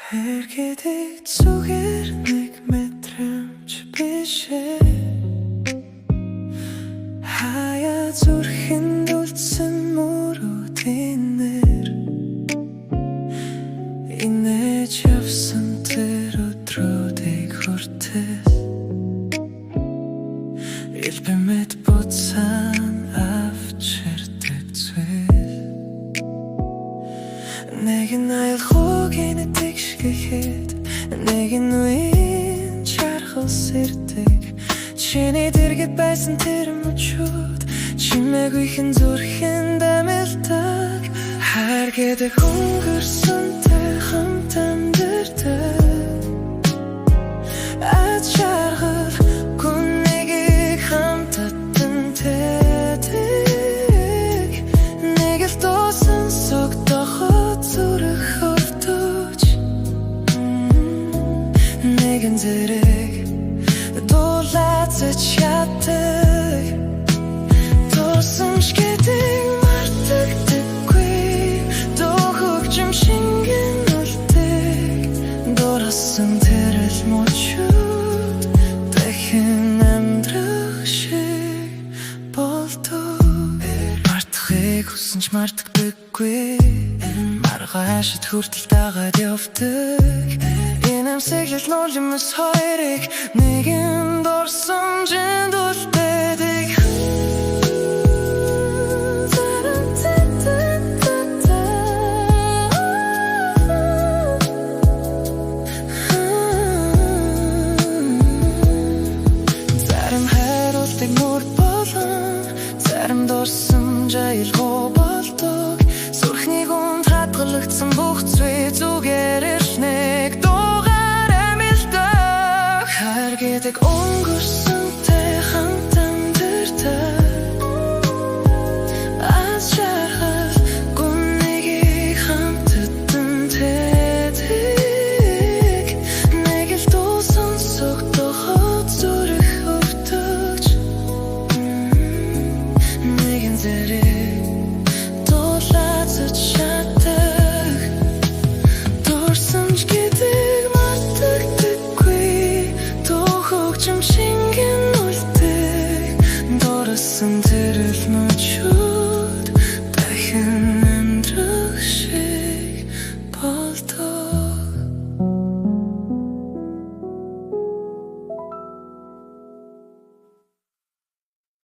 Хэргэдэг зүгээр нэг мэдрэмж биш ээ. Хаяа зүрхэнд үлдсэн мөрөөдийн нэр инээж явсан тэр өдрүүдийг хүртэл элбэмэд буцаан авчирдаг зүйл нэг нь аялахуугийн тэгшгэхэд нэг нь үеийн чархалс ирдэг чиний дэргэд байсан тэр мөчүүд чимээгүйхэн зүрхэнд амьлдаг хайр гэдэг өнгөрсөнтэй хамт амьдардаг ад шаргал гүнэгийг хамтдсан тэдэг нэг л дуусан согдоход зүрх хөвтөж нэгэн зэрэг дуулаацаж яддаг дурсамж гэдэг мартагдаггүй дохогчим шингэн үлдэг дурсан тэрэл мөчүүд дахин амьдрах шиг болдог мартахыг хүсэнч мартагдаггүй маргаашд хүртэл дагаад явдаг энэ амсэглэл нол юмс хоёрыг нэгэн дурсамжинд үлдээдэг зарим хайруултыг мөр болон зарим дурсамж аялгүй болдог зүрхний гүнд хадгалагдсан бүх зүйл зүгээр ирснэг дуугаар амьлдаг хайр гэдэг өнгө